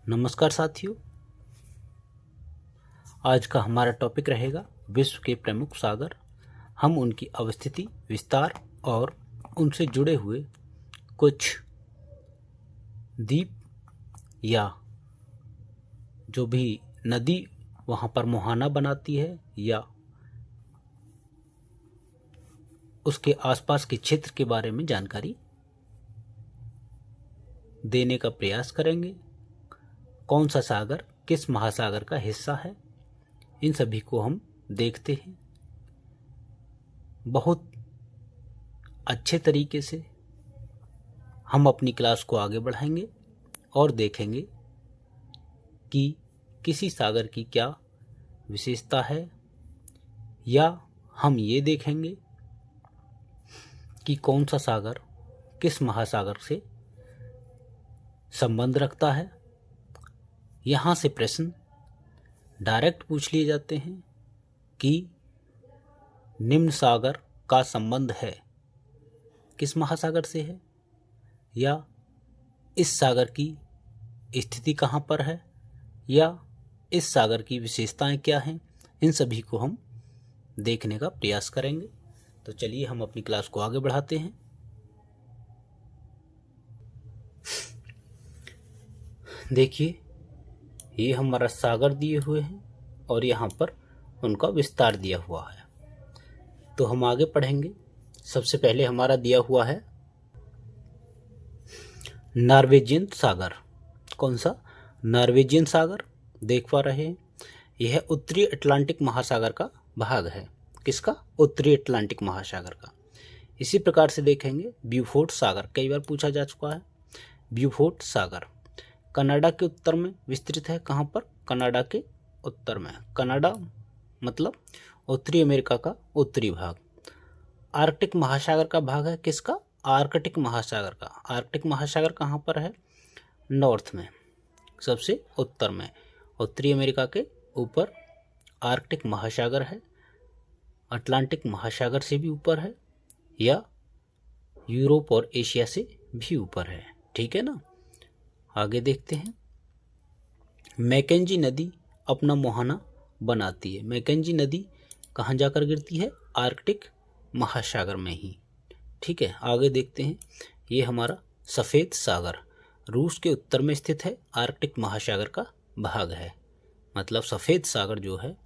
नमस्कार साथियों। आज का हमारा टॉपिक रहेगा विश्व के प्रमुख सागर। हम उनकी अवस्थिति, विस्तार और उनसे जुड़े हुए कुछ द्वीप या जो भी नदी वहाँ पर मुहाना बनाती है या उसके आसपास के क्षेत्र के बारे में जानकारी देने का प्रयास करेंगे। कौन सा सागर किस महासागर का हिस्सा है, इन सभी को हम देखते हैं। बहुत अच्छे तरीके से हम अपनी क्लास को आगे बढ़ाएंगे और देखेंगे कि किसी सागर की क्या विशेषता है, या हम ये देखेंगे कि कौन सा सागर किस महासागर से संबंध रखता है। यहाँ से प्रश्न डायरेक्ट पूछ लिए जाते हैं कि निम्न सागर का संबंध है किस महासागर से है, या इस सागर की स्थिति कहाँ पर है, या इस सागर की विशेषताएं क्या हैं। इन सभी को हम देखने का प्रयास करेंगे। तो चलिए हम अपनी क्लास को आगे बढ़ाते हैं। देखिए, ये हमारा सागर दिए हुए हैं और यहाँ पर उनका विस्तार दिया हुआ है। तो हम आगे पढ़ेंगे। सबसे पहले हमारा दिया हुआ है नॉर्वेजियन सागर। कौन सा? नॉर्वेजियन सागर देख पा रहे हैं। यह उत्तरी अटलांटिक महासागर का भाग है। किसका? उत्तरी अटलांटिक महासागर का। इसी प्रकार से देखेंगे ब्यूफोर्ट सागर, कई बार पूछा जा चुका है। ब्यूफोर्ट सागर कनाडा के उत्तर में विस्तृत है। कहाँ पर? कनाडा के उत्तर में। कनाडा मतलब उत्तरी अमेरिका का उत्तरी भाग। आर्कटिक महासागर का भाग है। किसका? आर्कटिक महासागर का। आर्कटिक महासागर कहाँ पर है? नॉर्थ में, सबसे उत्तर में। उत्तरी अमेरिका के ऊपर आर्कटिक महासागर है। अटलांटिक महासागर से भी ऊपर है, या यूरोप और एशिया से भी ऊपर है। ठीक है ना। आगे देखते हैं। मैकेंजी नदी अपना मुहाना बनाती है। मैकेंजी नदी कहाँ जाकर गिरती है? आर्कटिक महासागर में ही। ठीक है, आगे देखते हैं। ये हमारा सफ़ेद सागर रूस के उत्तर में स्थित है। आर्कटिक महासागर का भाग है। मतलब सफ़ेद सागर जो है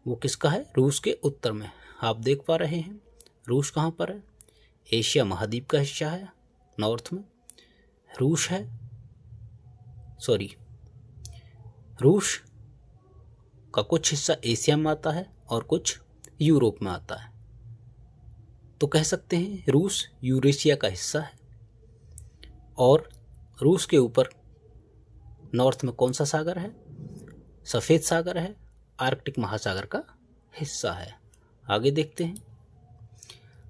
वो किसका है? रूस के उत्तर में। आप देख पा रहे हैं रूस कहाँ पर है? एशिया महाद्वीप का हिस्सा है, नॉर्थ में। रूस है, रूस का कुछ हिस्सा एशिया में आता है और कुछ यूरोप में आता है। तो कह सकते हैं रूस यूरेशिया का हिस्सा है। और रूस के ऊपर नॉर्थ में कौन सा सागर है? सफ़ेद सागर है, आर्कटिक महासागर का हिस्सा है। आगे देखते हैं।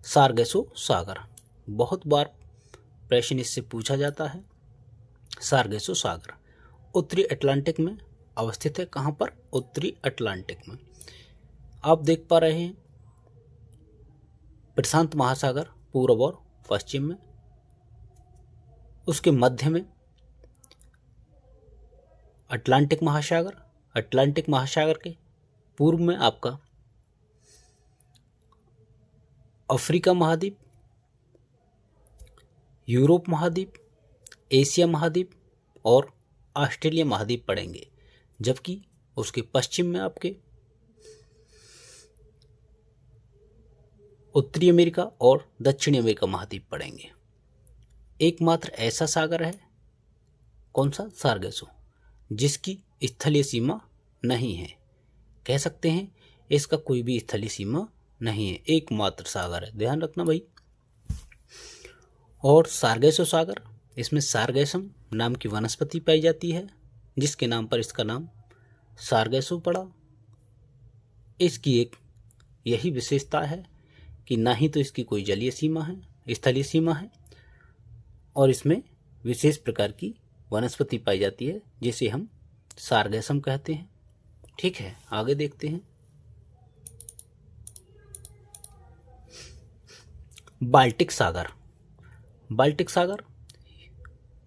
सारगेसो सागर, बहुत बार प्रश्न इससे पूछा जाता है। सारगेसो सागर उत्तरी अटलांटिक में अवस्थित है। कहाँ पर? उत्तरी अटलांटिक में। आप देख पा रहे हैं प्रशांत महासागर पूर्व और पश्चिम में, उसके मध्य में अटलांटिक महासागर। अटलांटिक महासागर के पूर्व में आपका अफ्रीका महाद्वीप, यूरोप महाद्वीप, एशिया महाद्वीप और ऑस्ट्रेलिया महाद्वीप पड़ेंगे। जबकि उसके पश्चिम में आपके उत्तरी अमेरिका और दक्षिणी अमेरिका महाद्वीप पड़ेंगे। एकमात्र ऐसा सागर है, कौन सा? सारगेसो, जिसकी स्थलीय सीमा नहीं है। कह सकते हैं इसका कोई भी स्थलीय सीमा नहीं है, एकमात्र सागर है। ध्यान रखना भाई। और सारगेसो सागर, इसमें सारगेसम नाम की वनस्पति पाई जाती है, जिसके नाम पर इसका नाम सारगेसो पड़ा। इसकी एक यही विशेषता है कि ना ही तो इसकी कोई जलीय सीमा है, स्थलीय सीमा है, और इसमें विशेष प्रकार की वनस्पति पाई जाती है जिसे हम सारगेसम कहते हैं। ठीक है, आगे देखते हैं। बाल्टिक सागर। बाल्टिक सागर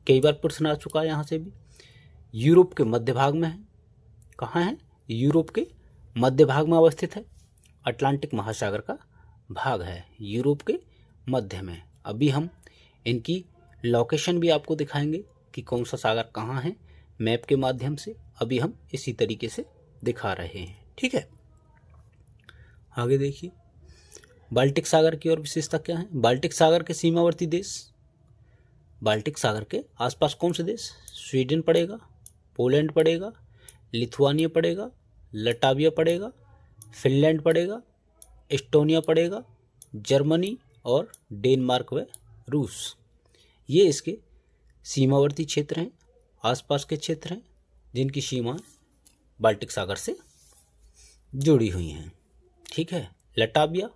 कई बार प्रश्न आ चुका है यहाँ से भी। यूरोप के मध्य भाग में है। कहाँ है? यूरोप के मध्य भाग में अवस्थित है। अटलांटिक महासागर का भाग है यूरोप के मध्य में। अभी हम इनकी लोकेशन भी आपको दिखाएंगे कि कौन सा सागर कहाँ है, मैप के माध्यम से अभी हम इसी तरीके से दिखा रहे हैं। ठीक है, आगे देखिए बाल्टिक सागर की और विशेषता क्या है। बाल्टिक सागर के सीमावर्ती देश, बाल्टिक सागर के आसपास कौन से देश? स्वीडन पड़ेगा, पोलैंड पड़ेगा, लिथुआनिया पड़ेगा, लटाविया पड़ेगा, फिनलैंड पड़ेगा, एस्टोनिया पड़ेगा, जर्मनी और डेनमार्क व रूस। ये इसके सीमावर्ती क्षेत्र हैं, आसपास के क्षेत्र हैं जिनकी सीमा बाल्टिक सागर से जुड़ी हुई हैं। ठीक है, लटाविया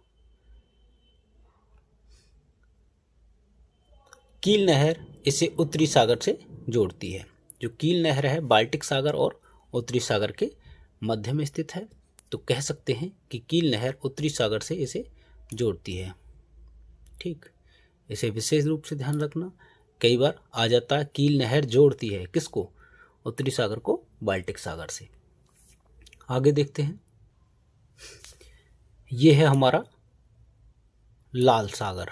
कील नहर इसे उत्तरी सागर से जोड़ती है। जो कील नहर है बाल्टिक सागर और उत्तरी सागर के मध्य में स्थित है, तो कह सकते हैं कि कील नहर उत्तरी सागर से इसे जोड़ती है। ठीक, इसे विशेष रूप से ध्यान रखना, कई बार आ जाता है कील नहर जोड़ती है किसको? उत्तरी सागर को बाल्टिक सागर से। आगे देखते हैं, ये है हमारा लाल सागर।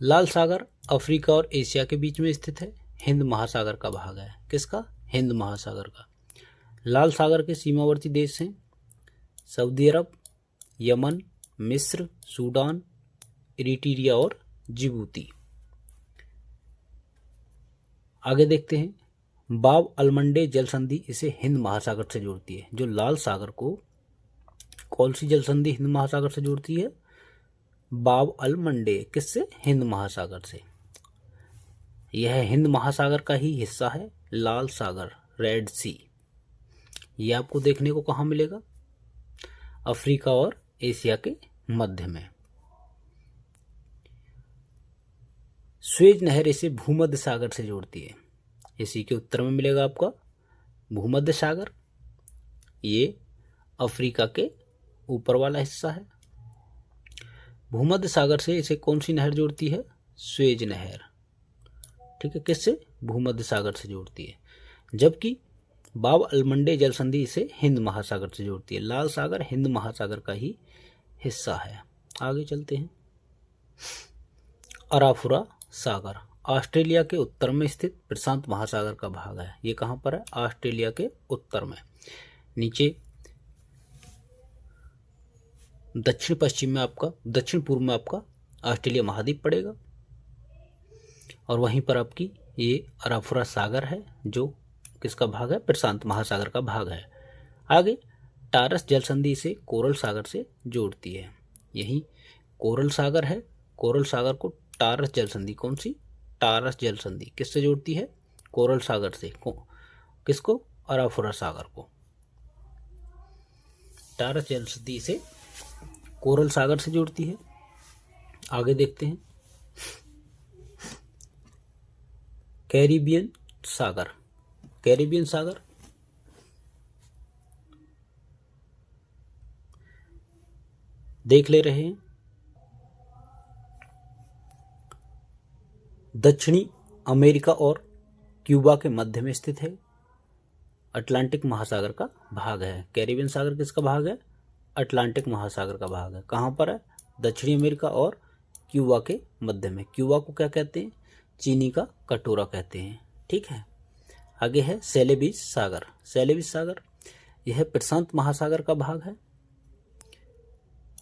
लाल सागर अफ्रीका और एशिया के बीच में स्थित है, हिंद महासागर का भाग है। किसका? हिंद महासागर का। लाल सागर के सीमावर्ती देश हैं सऊदी अरब, यमन, मिस्र, सूडान, इरिट्रिया और जिबूती। आगे देखते हैं, बाब अलमंडे जल संधि इसे हिंद महासागर से जोड़ती है। जो लाल सागर को कौन सी जल संधि हिंद महासागर से जोड़ती है? बाब अलमंडे। किससे? हिंद महासागर से। यह हिंद महासागर का ही हिस्सा है लाल सागर, रेड सी। ये आपको देखने को कहाँ मिलेगा? अफ्रीका और एशिया के मध्य में। स्वेज नहर इसे भूमध्य सागर से जोड़ती है। इसी के उत्तर में मिलेगा आपका भूमध्य सागर। ये अफ्रीका के ऊपर वाला हिस्सा है। भूमध्य सागर से इसे कौन सी नहर जोड़ती है? स्वेज नहर। ठीक है, किससे? भूमध्य सागर से जोड़ती है। जबकि बाब अलमंडे जल संधि इसे हिंद महासागर से जोड़ती है। लाल सागर हिंद महासागर का ही हिस्सा है। आगे चलते हैं, अराफुरा सागर ऑस्ट्रेलिया के उत्तर में स्थित प्रशांत महासागर का भाग है। ये कहाँ पर है? ऑस्ट्रेलिया के उत्तर में। नीचे दक्षिण पश्चिम में आपका, दक्षिण पूर्व में आपका ऑस्ट्रेलिया महाद्वीप पड़ेगा और वहीं पर आपकी ये अराफुरा सागर है जो किसका भाग है? प्रशांत महासागर का भाग है। आगे टारस जल संधि इसे कोरल सागर से जोड़ती है। यही कोरल सागर है। कोरल सागर को टारस जल संधि, कौन सी? टारस जल संधि किससे जोड़ती है? कोरल सागर से। किसको? अराफुरा सागर को। टारस जल संधि से कोरल सागर से जोड़ती है। आगे देखते हैं, कैरिबियन सागर। कैरिबियन सागर देख ले रहे हैं, दक्षिणी अमेरिका और क्यूबा के मध्य में स्थित है। अटलांटिक महासागर का भाग है। कैरिबियन सागर किसका भाग है? अटलांटिक महासागर का भाग है। कहाँ पर है? दक्षिणी अमेरिका और क्यूबा के मध्य में। क्यूबा को क्या कहते हैं? चीनी का कटोरा कहते हैं। ठीक है, आगे है सेलेबीज सागर। सेलेबीज सागर यह प्रशांत महासागर का भाग है।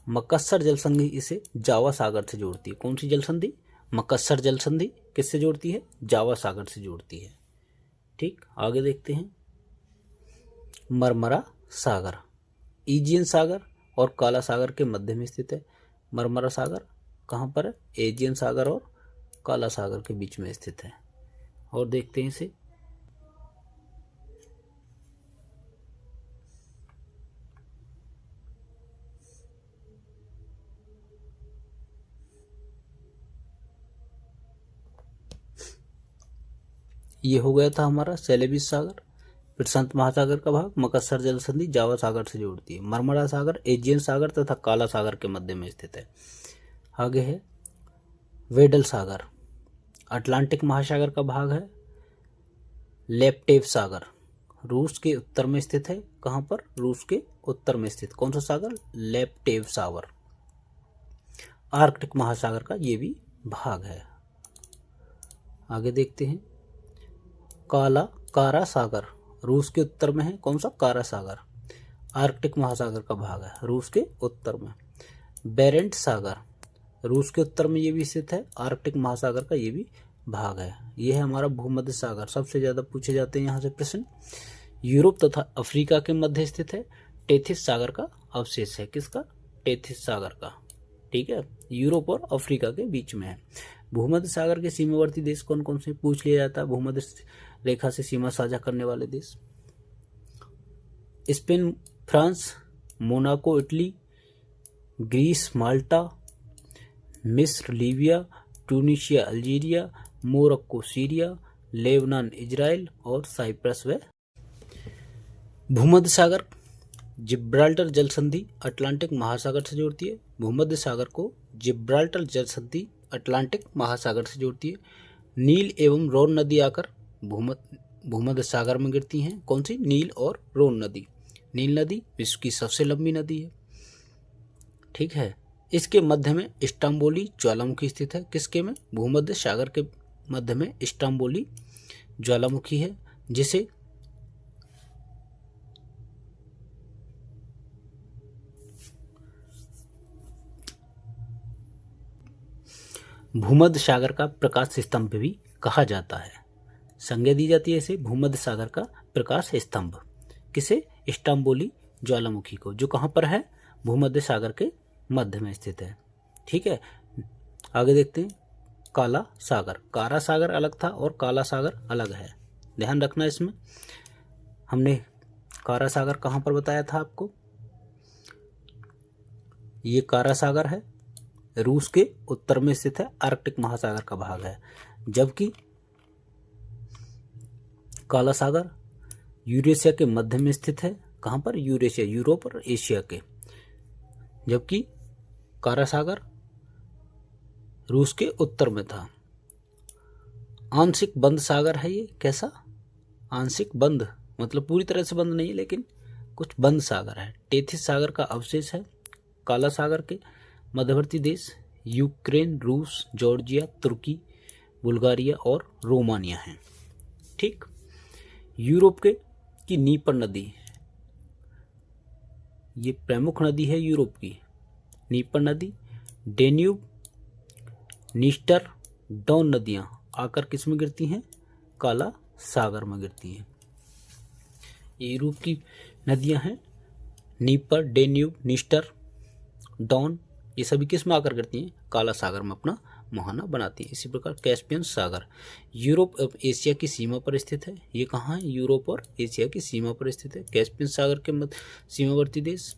मकस्सर जल संधि इसे जावा सागर से जोड़ती है। कौन सी जल संधि? मकस्सर जल संधि किससे जोड़ती है? जावा सागर से जोड़ती है। ठीक, आगे देखते हैं, मरमरा सागर एजियन सागर और काला सागर के मध्य में स्थित है। मरमरा सागर कहाँ पर है? एजियन सागर और काला सागर के बीच में स्थित है। और देखते हैं इसे, ये हो गया था हमारा सेलेबीज सागर, प्रशांत महासागर का भाग, मकस्सर जल संधि जावा सागर से जोड़ती है। मरमरा सागर एजियन सागर तथा काला सागर के मध्य में स्थित है। आगे है वेडल सागर, अटलांटिक महासागर का भाग है। लेप्टेव सागर रूस के उत्तर में स्थित है। कहाँ पर? रूस के उत्तर में स्थित कौन सा सागर? लेप्टेव सागर। आर्कटिक महासागर का ये भी भाग है। आगे देखते हैं। कारा सागर रूस के उत्तर में है। कौन सा? कारा सागर आर्कटिक महासागर का भाग है, रूस के उत्तर में। बेरेंट सागर रूस के उत्तर में ये भी स्थित है, आर्कटिक महासागर का ये भी भाग है। ये है हमारा भूमध्य सागर, सबसे ज़्यादा पूछे जाते हैं यहाँ से प्रश्न। यूरोप तथा अफ्रीका के मध्य स्थित है। टेथिस सागर का अवशेष है। किसका? टेथिस सागर का। ठीक है, यूरोप और अफ्रीका के बीच में है। भूमध्य सागर के सीमावर्ती देश कौन कौन से पूछ लिया जाता है? भूमध्य रेखा से सीमा साझा करने वाले देश Spain, France, Monaco Italy, Greece Malta, मिस्र Libya, Tunisia Algeria, Morocco Syria, Lebanon Israel और साइप्रस व भूमध्य सागर जिब्राल्टर जल संधि अटलांटिक महासागर से जोड़ती है। भूमध्य सागर को जिब्राल्टर जल संधि अटलांटिक महासागर से जोड़ती है। नील एवं रोन नदी आकर भूमध्य सागर में गिरती हैं। कौन सी? नील और रोन नदी। नील नदी विश्व की सबसे लंबी नदी है। ठीक है, इसके मध्य में इस्तांबुली ज्वालामुखी स्थित है। किसके में? भूमध्य सागर के मध्य में इस्तांबुली ज्वालामुखी है, जिसे भूमध्य सागर का प्रकाश स्तंभ भी कहा जाता है। संज्ञा दी जाती है इसे भूमध्य सागर का प्रकाश स्तंभ। किसे? इस्तांबुली ज्वालामुखी को, जो कहाँ पर है? भूमध्य सागर के मध्य में स्थित है। ठीक है, आगे देखते हैं। काला सागर, कारा सागर अलग था और काला सागर अलग है, ध्यान रखना इसमें। हमने कारा सागर कहाँ पर बताया था आपको? ये कारा सागर है, रूस के उत्तर में स्थित है, आर्कटिक महासागर का भाग है। जबकि काला सागर यूरेशिया के मध्य में स्थित है। कहाँ पर? यूरेशिया, यूरोप और एशिया के। जबकि कारा सागर रूस के उत्तर में था। आंशिक बंद सागर है ये। कैसा? आंशिक बंद, मतलब पूरी तरह से बंद नहीं है, लेकिन कुछ बंद सागर है। टेथिस सागर का अवशेष है। काला सागर के मध्यवर्ती देश यूक्रेन, रूस, जॉर्जिया, तुर्की, बुल्गारिया और रोमानिया हैं। ठीक, यूरोप की नीपर नदी, ये प्रमुख नदी है यूरोप की। नीपर नदी, डेन्यूब, नीस्टर, डॉन नदियां आकर किस में गिरती हैं? काला सागर में गिरती हैं। ये यूरोप की नदियां हैं। नीपर, डेन्यूब, नीस्टर, डॉन, ये सभी किस में आकर गिरती हैं? काला सागर में अपना मुहाना बनाती है। इसी प्रकार कैस्पियन सागर यूरोप और एशिया की सीमा पर स्थित है। ये कहाँ है? यूरोप और एशिया की सीमा पर स्थित है। कैस्पियन सागर के मध्य सीमावर्ती देश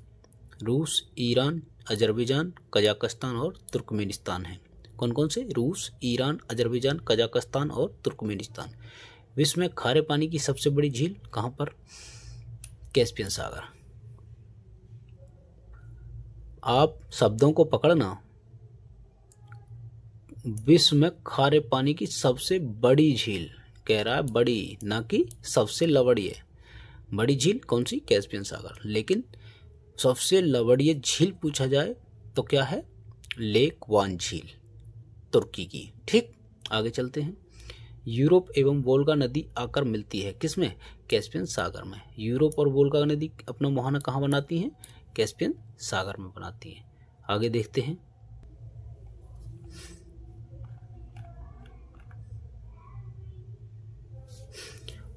रूस, ईरान, अजरबैजान, कजाकिस्तान और तुर्कमेनिस्तान हैं। कौन कौन से? रूस, ईरान, अजरबैजान, कजाकिस्तान और तुर्कमेनिस्तान। विश्व में खारे पानी की सबसे बड़ी झील कहाँ पर? कैस्पियन सागर। आप शब्दों को पकड़ना। विश्व में खारे पानी की सबसे बड़ी झील कह रहा है, बड़ी, ना कि सबसे लवड़ीय। बड़ी झील कौन सी? कैस्पियन सागर। लेकिन सबसे लवड़ीय झील पूछा जाए तो क्या है? लेक वान झील, तुर्की की। ठीक, आगे चलते हैं। यूरोप एवं वोल्गा नदी आकर मिलती है किसमें? कैस्पियन सागर में। यूरोप और वोल्गा नदी अपना मुहाना कहाँ बनाती हैं? कैस्पियन सागर में बनाती हैं। आगे देखते हैं।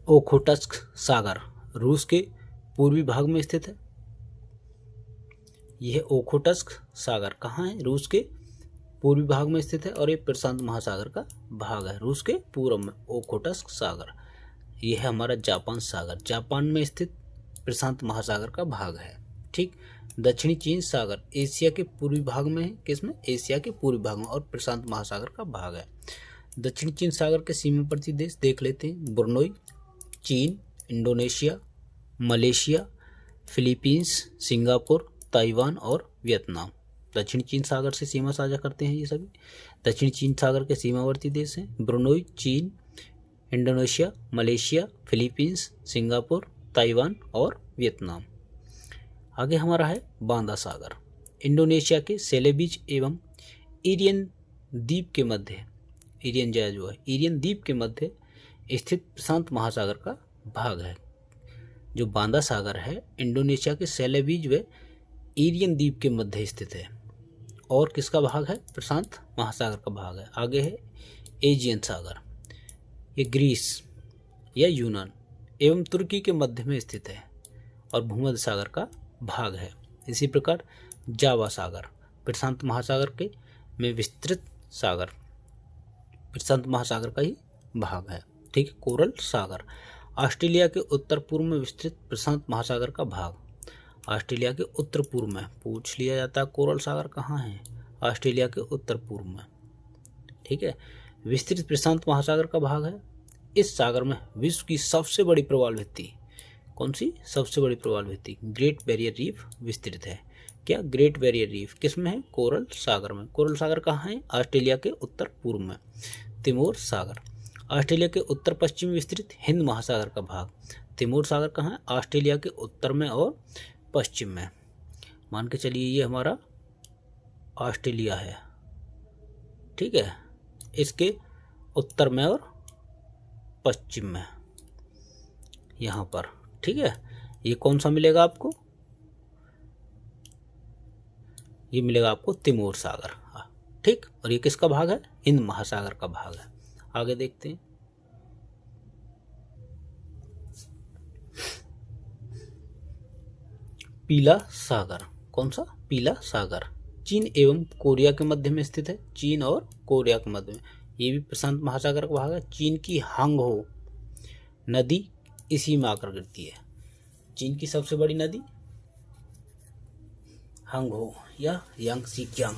ओखोटस्क सागर रूस के पूर्वी भाग में स्थित है। यह ओखोटस्क सागर कहाँ है? रूस के पूर्वी भाग में स्थित है और ये प्रशांत महासागर का भाग है। रूस के पूर्व में ओखोटस्क सागर। यह है हमारा जापान सागर, जापान में स्थित प्रशांत महासागर का भाग है। ठीक, दक्षिणी चीन सागर एशिया के पूर्वी भाग में है। किसमें? एशिया के पूर्वी भाग में और प्रशांत महासागर का भाग है। दक्षिणी चीन सागर के सीमावर्ती देश देख लेते हैं। ब्रुनई, चीन, Indonesia, Malaysia, Philippines, Singapore, Taiwan और वियतनाम दक्षिण चीन सागर से सीमा साझा करते हैं। ये सभी दक्षिण चीन सागर के सीमावर्ती देश हैं। ब्रुनई, चीन, Indonesia, Malaysia, Philippines, Singapore, Taiwan और वियतनाम। आगे हमारा है बांदा सागर, इंडोनेशिया के सेलेबीज एवं इरियन द्वीप के मध्य, इरियन जो है इरियन द्वीप के मध्य स्थित प्रशांत महासागर का भाग है। जो बांदा सागर है इंडोनेशिया के सेलेबीज व इरियन द्वीप के मध्य स्थित है और किसका भाग है? प्रशांत महासागर का भाग है। आगे है एजियन सागर, ये ग्रीस या यूनान एवं तुर्की के मध्य में स्थित है और भूमध्य सागर का भाग है। इसी प्रकार जावा सागर प्रशांत महासागर के में विस्तृत सागर, प्रशांत महासागर का ही भाग है। ठीक है। कोरल सागर ऑस्ट्रेलिया के उत्तर पूर्व में विस्तृत प्रशांत महासागर का भाग, ऑस्ट्रेलिया के उत्तर पूर्व में पूछ लिया जाता है कोरल सागर कहाँ है? ऑस्ट्रेलिया के उत्तर पूर्व में। ठीक है। विस्तृत प्रशांत महासागर का भाग है। इस सागर में विश्व की सबसे बड़ी प्रवाल भित्ति, कौन सी सबसे बड़ी प्रवाल भित्ति? ग्रेट बैरियर रीफ विस्तृत है। क्या? ग्रेट बैरियर रीफ किस में है? कोरल सागर में। कोरल सागर कहाँ है? ऑस्ट्रेलिया के उत्तर पूर्व में। तिमोर सागर ऑस्ट्रेलिया के उत्तर पश्चिम में विस्तृत हिंद महासागर का भाग। तिमोर सागर कहाँ है? ऑस्ट्रेलिया के उत्तर में और पश्चिम में। मान के चलिए ये हमारा ऑस्ट्रेलिया है, ठीक है, इसके उत्तर में और पश्चिम में यहाँ पर। ठीक है। ये कौन सा मिलेगा आपको? ये मिलेगा आपको तिमोर सागर। ठीक। और ये किसका भाग है? हिंद महासागर का भाग है। आगे देखते हैं। पीला सागर, कौन सा? पीला सागर चीन एवं कोरिया के मध्य में स्थित है। चीन और कोरिया के मध्य में, ये भी प्रशांत महासागर का भाग है। चीन की हांगहो नदी इसी में आकर गिरती है। चीन की सबसे बड़ी नदी हांगहो या यांगसी कियांग,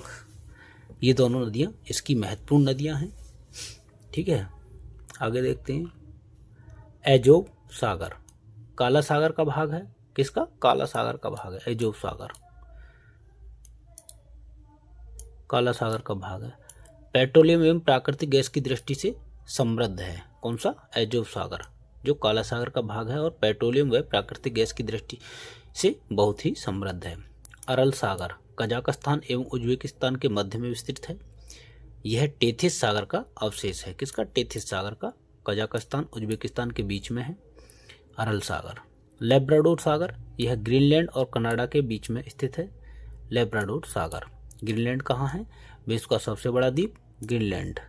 ये दोनों नदियाँ इसकी महत्वपूर्ण नदियाँ हैं। ठीक है। आगे देखते हैं। एजोब सागर काला सागर का भाग है। किसका? काला सागर का भाग है। एजोब सागर काला सागर का भाग है। पेट्रोलियम एवं प्राकृतिक गैस की दृष्टि से समृद्ध है। कौन सा? एजोब सागर, जो काला सागर का भाग है और पेट्रोलियम व प्राकृतिक गैस की दृष्टि से बहुत ही समृद्ध है। अरल सागर कजाकिस्तान एवं उज्बेकिस्तान के मध्य में विस्तृत है। यह टेथिस सागर का अवशेष है। किसका? टेथिस सागर का। कजाकिस्तान उज्बेकिस्तान के बीच में है अरल सागर। लेब्राडोर सागर, यह ग्रीनलैंड और कनाडा के बीच में स्थित है। लेब्राडोर सागर, ग्रीनलैंड कहाँ है? विश्व का सबसे बड़ा द्वीप ग्रीनलैंड।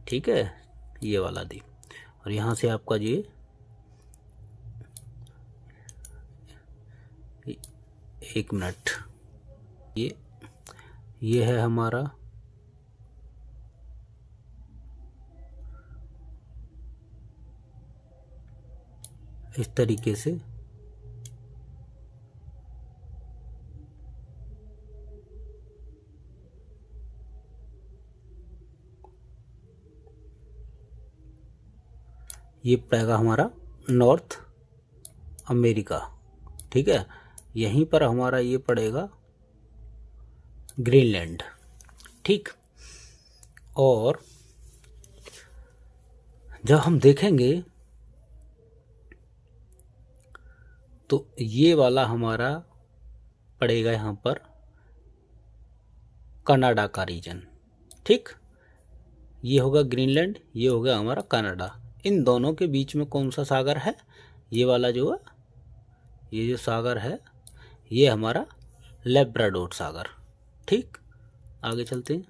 ठीक है, ये वाला द्वीप। और यहाँ से आपका ये एक मिनट, ये है हमारा इस तरीके से ये पड़ेगा हमारा नॉर्थ अमेरिका। ठीक है। यहीं पर हमारा ये पड़ेगा ग्रीनलैंड। ठीक। और जब हम देखेंगे तो ये वाला हमारा पड़ेगा यहाँ पर कनाडा का रीजन। ठीक। ये होगा ग्रीनलैंड, ये होगा हमारा कनाडा। इन दोनों के बीच में कौन सा सागर है? ये वाला जो है, ये जो सागर है ये हमारा लेब्राडोर सागर। ठीक। आगे चलते हैं।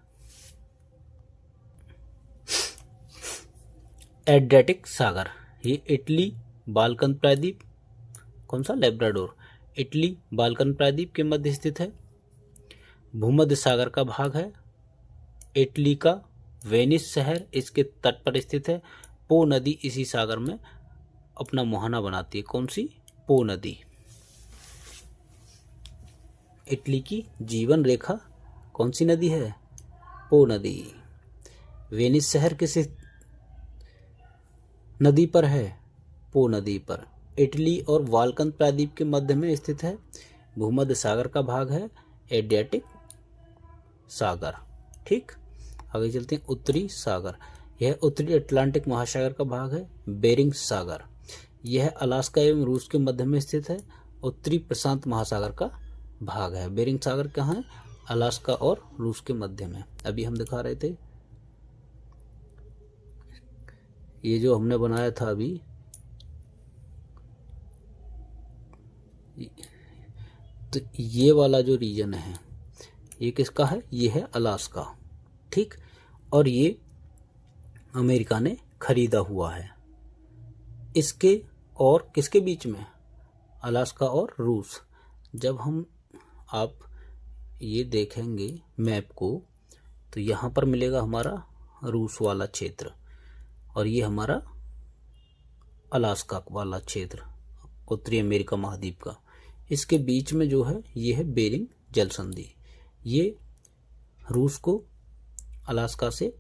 एड्रियाटिक सागर, ये इटली बाल्कन प्रायद्वीप, कौन सा? लेब्राडोर, इटली बाल्कन प्रायद्वीप के मध्य स्थित है। भूमध्य सागर का भाग है। इटली का वेनिस शहर इसके तट पर स्थित है। पो नदी इसी सागर में अपना मुहाना बनाती है। कौन सी? पो नदी। इटली की जीवन रेखा कौन सी नदी है? पो नदी। वेनिस शहर किस नदी पर है? पो नदी पर। इटली और बाल्कन प्रायद्वीप के मध्य में स्थित है। भूमध्य सागर का भाग है एड्रियाटिक सागर। ठीक। आगे चलते हैं। उत्तरी सागर, यह उत्तरी अटलांटिक महासागर का भाग है। बेरिंग सागर, यह अलास्का एवं रूस के मध्य में स्थित है। उत्तरी प्रशांत महासागर का भाग है। बेरिंग सागर कहाँ है? अलास्का और रूस के मध्य में। अभी हम दिखा रहे थे, ये जो हमने बनाया था अभी, तो ये वाला जो रीजन है ये किसका है? ये है अलास्का, ठीक। और ये अमेरिका ने खरीदा हुआ है। इसके और किसके बीच में? अलास्का और रूस। जब हम आप ये देखेंगे मैप को तो यहाँ पर मिलेगा हमारा रूस वाला क्षेत्र और ये हमारा अलास्का वाला क्षेत्र, उत्तरी अमेरिका महाद्वीप का। इसके बीच में जो है ये है बेरिंग जल संधि। ये रूस को अलास्का से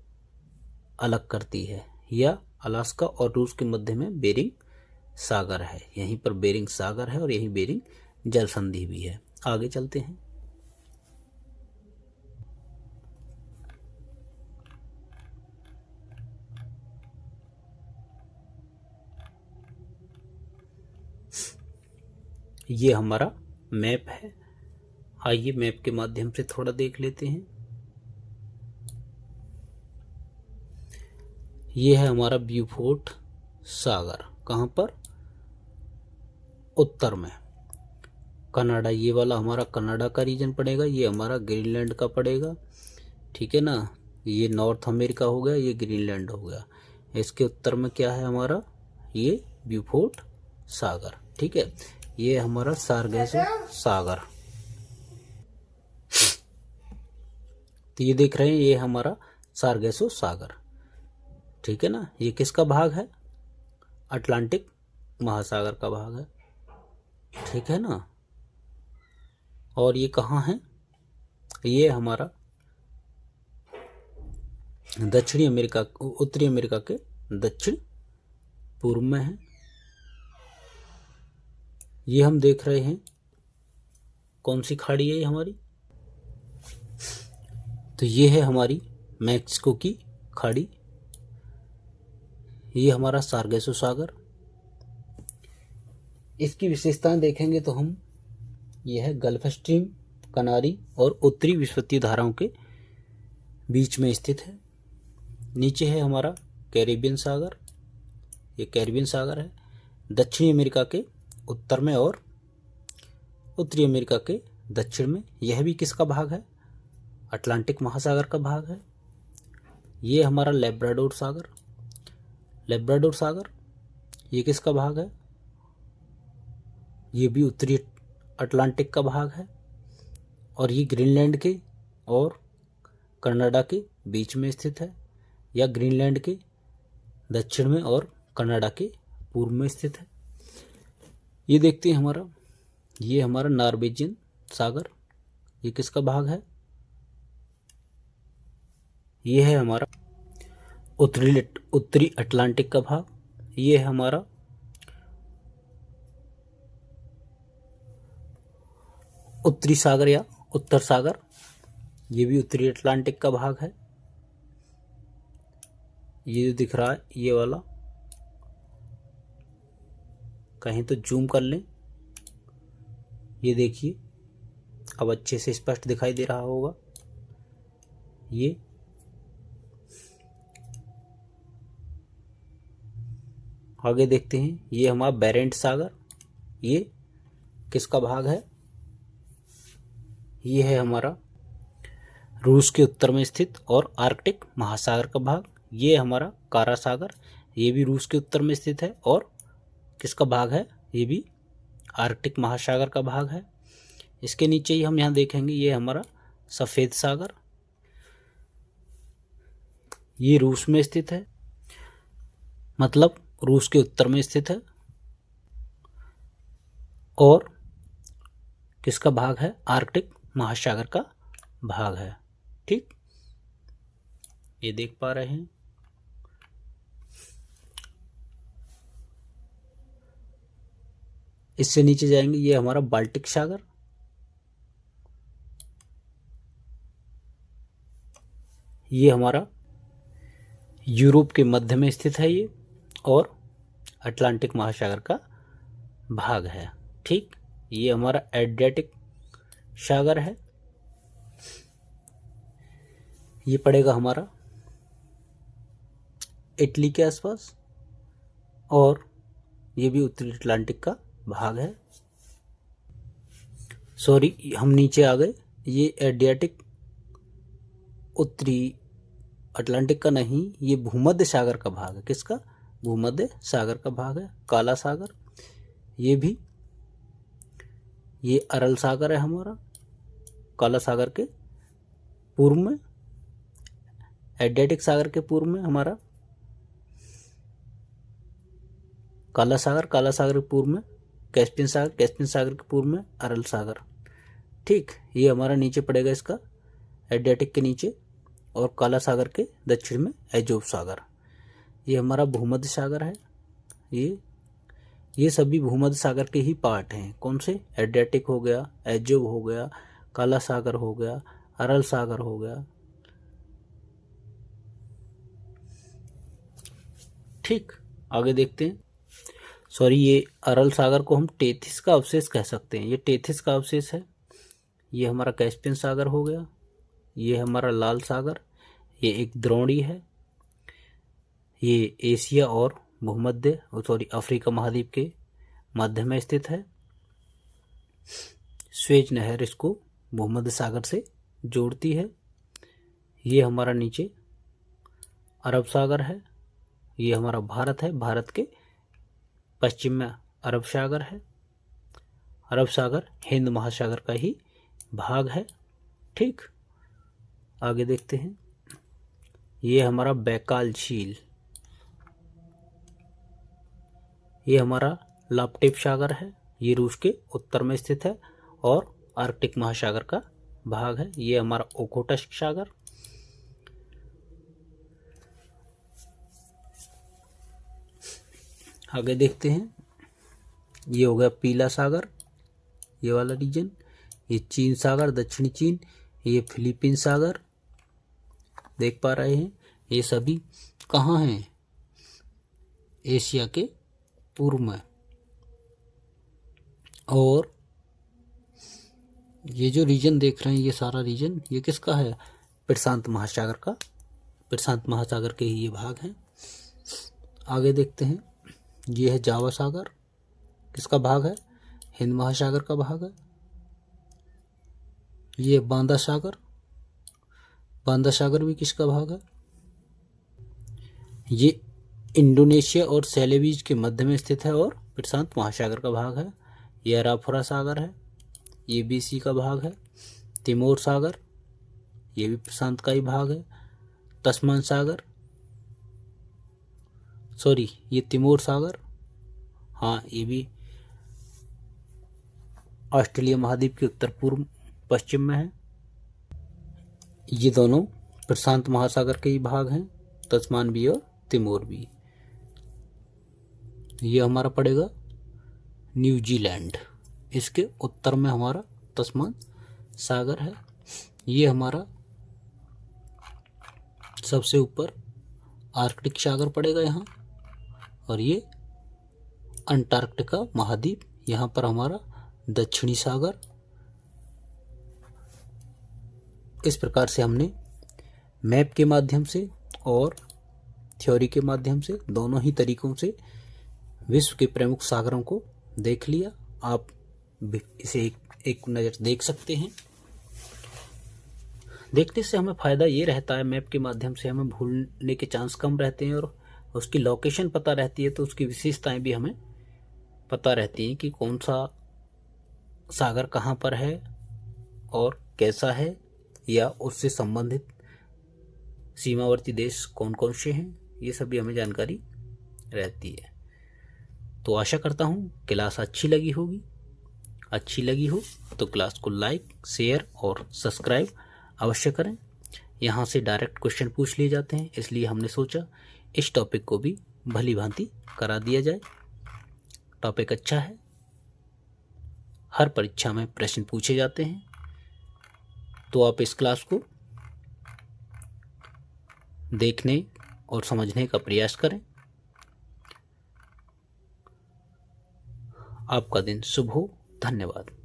अलग करती है, या अलास्का और रूस के मध्य में बेरिंग सागर है। यहीं पर बेरिंग सागर है और यहीं बेरिंग जल संधि भी है। आगे चलते हैं। ये हमारा मैप है। आइए मैप के माध्यम से थोड़ा देख लेते हैं। ये है हमारा ब्यूफोर्ट सागर, कहाँ पर? उत्तर में। कनाडा, ये वाला हमारा कनाडा का रीजन पड़ेगा, ये हमारा ग्रीनलैंड का पड़ेगा, ठीक है ना। ये नॉर्थ अमेरिका हो गया, ये ग्रीनलैंड हो गया। इसके उत्तर में क्या है हमारा? ये ब्यूफोर्ट सागर, ठीक है। ये हमारा सारगेसो सागर, तो ये देख रहे हैं ये हमारा सारगेसो सागर, ठीक है ना। ये किसका भाग है? अटलांटिक महासागर का भाग है, ठीक है ना। और ये कहाँ है? ये हमारा दक्षिणी अमेरिका, उत्तरी अमेरिका के दक्षिण पूर्व में है। ये हम देख रहे हैं कौन सी खाड़ी है ये हमारी? तो ये है हमारी मैक्सिको की खाड़ी। ये हमारा सारगेसो सागर। इसकी विशेषताएं देखेंगे तो हम, यह है गल्फ स्ट्रीम, कनारी और उत्तरी विषुवतीय धाराओं के बीच में स्थित है। नीचे है हमारा कैरिबियन सागर, ये कैरिबियन सागर है। दक्षिणी अमेरिका के उत्तर में और उत्तरी अमेरिका के दक्षिण में। यह भी किसका भाग है? अटलांटिक महासागर का भाग है। ये हमारा लेब्राडोर सागर, लेब्राडोर सागर ये किसका भाग है? ये भी उत्तरी अटलांटिक का भाग है। और ये ग्रीनलैंड के और कनाडा के बीच में स्थित है, या ग्रीनलैंड के दक्षिण में और कनाडा के पूर्व में स्थित है। ये देखते हैं हमारा, ये हमारा नॉर्वेजियन सागर, ये किसका भाग है? ये है हमारा उत्तरी अटलांटिक का भाग। ये है हमारा उत्तरी सागर या उत्तर सागर, ये भी उत्तरी अटलांटिक का भाग है। ये जो दिख रहा है ये वाला, कहीं तो जूम कर लें, ये देखिए अब अच्छे से स्पष्ट दिखाई दे रहा होगा। ये आगे देखते हैं, ये हमारा बेरेंट सागर, ये किसका भाग है? ये है हमारा रूस के उत्तर में स्थित और आर्कटिक महासागर का भाग। ये हमारा कारा सागर, ये भी रूस के उत्तर में स्थित है और किसका भाग है? ये भी आर्कटिक महासागर का भाग है। इसके नीचे ही हम यहाँ देखेंगे, ये हमारा सफ़ेद सागर, ये रूस में स्थित है, मतलब रूस के उत्तर में स्थित है। और किसका भाग है? आर्कटिक महासागर का भाग है, ठीक। ये देख पा रहे हैं। इससे नीचे जाएंगे, ये हमारा बाल्टिक सागर, ये हमारा यूरोप के मध्य में स्थित है ये और अटलांटिक महासागर का भाग है। ठीक, ये हमारा एड्रियाटिक सागर है। ये पड़ेगा हमारा इटली के आसपास और ये भी उत्तरी अटलांटिक का भाग है। सॉरी, हम नीचे आ गए। ये एड्रियाटिक उत्तरी अटलांटिक का नहीं, ये भूमध्य सागर का भाग है। किसका? भूमध्य सागर का भाग है। काला सागर, ये भी, ये अरल सागर है हमारा काला सागर के पूर्व में, एड्रियाटिक सागर के पूर्व में हमारा काला सागर, काला सागर के पूर्व में कैस्पियन सागर, कैस्पियन सागर के पूर्व में अरल सागर। ठीक, ये हमारा नीचे पड़ेगा इसका, एड्रियाटिक के नीचे, और काला सागर के दक्षिण में एजोव सागर। ये हमारा भूमध्य सागर है। ये सभी भूमध्य सागर के ही पार्ट हैं। कौन से? एड्रियाटिक हो गया, एजोव हो गया, काला सागर हो गया, अरल सागर हो गया। ठीक, आगे देखते हैं। सॉरी, ये अरल सागर को हम टेथिस का अवशेष कह सकते हैं। ये टेथिस का अवशेष है। ये हमारा कैस्पियन सागर हो गया, ये हमारा लाल सागर, ये एक द्रोणी है। ये एशिया और अफ्रीका महाद्वीप के मध्य में स्थित है। स्वेज नहर इसको भूमध्य सागर से जोड़ती है। ये हमारा नीचे अरब सागर है। ये हमारा भारत है, भारत के पश्चिम में अरब सागर है। अरब सागर हिंद महासागर का ही भाग है। ठीक, आगे देखते हैं। ये हमारा बैकाल झील, ये हमारा लाप्टेव सागर है। ये रूस के उत्तर में स्थित है और आर्कटिक महासागर का भाग है। ये हमारा ओखोटस्क सागर। आगे देखते हैं। ये हो गया पीला सागर, ये वाला रीजन। ये चीन सागर, दक्षिणी चीन। ये फिलीपीन सागर देख पा रहे हैं। ये सभी कहाँ हैं? एशिया के पूर्व में। और ये जो रीजन देख रहे हैं, ये सारा रीजन ये किसका है? प्रशांत महासागर का। प्रशांत महासागर के ही ये भाग हैं। आगे देखते हैं। ये है जावा सागर, किसका भाग है? हिंद महासागर का भाग है। ये बांदा सागर, बांदा सागर भी किसका भाग है? ये इंडोनेशिया और सेलेबीज के मध्य में स्थित है और प्रशांत महासागर का भाग है। ये अराफोरा सागर है, ये भी इसी का भाग है। तिमोर सागर, ये भी प्रशांत का ही भाग है। तस्मान सागर, सॉरी, ये तिमोर सागर, हाँ, ये भी ऑस्ट्रेलिया महाद्वीप के उत्तर पूर्व पश्चिम में है। ये दोनों प्रशांत महासागर के ही भाग हैं, तस्मान भी और तिमोर भी। ये हमारा पड़ेगा न्यूजीलैंड, इसके उत्तर में हमारा तस्मान सागर है। ये हमारा सबसे ऊपर आर्कटिक सागर पड़ेगा यहाँ, और ये अंटार्कटिका महाद्वीप, यहाँ पर हमारा दक्षिणी सागर। इस प्रकार से हमने मैप के माध्यम से और थ्योरी के माध्यम से, दोनों ही तरीकों से विश्व के प्रमुख सागरों को देख लिया। आप इसे एक नज़र देख सकते हैं। देखने से हमें फ़ायदा ये रहता है, मैप के माध्यम से हमें भूलने के चांस कम रहते हैं और उसकी लोकेशन पता रहती है, तो उसकी विशेषताएं भी हमें पता रहती हैं कि कौन सा सागर कहाँ पर है और कैसा है, या उससे संबंधित सीमावर्ती देश कौन कौन से हैं, ये सभी हमें जानकारी रहती है। तो आशा करता हूँ क्लास अच्छी लगी होगी। अच्छी लगी हो तो क्लास को लाइक, शेयर और सब्सक्राइब अवश्य करें। यहाँ से डायरेक्ट क्वेश्चन पूछ लिए जाते हैं, इसलिए हमने सोचा इस टॉपिक को भी भली भांति करा दिया जाए। टॉपिक अच्छा है, हर परीक्षा में प्रश्न पूछे जाते हैं, तो आप इस क्लास को देखने और समझने का प्रयास करें। आपका दिन शुभ हो। धन्यवाद।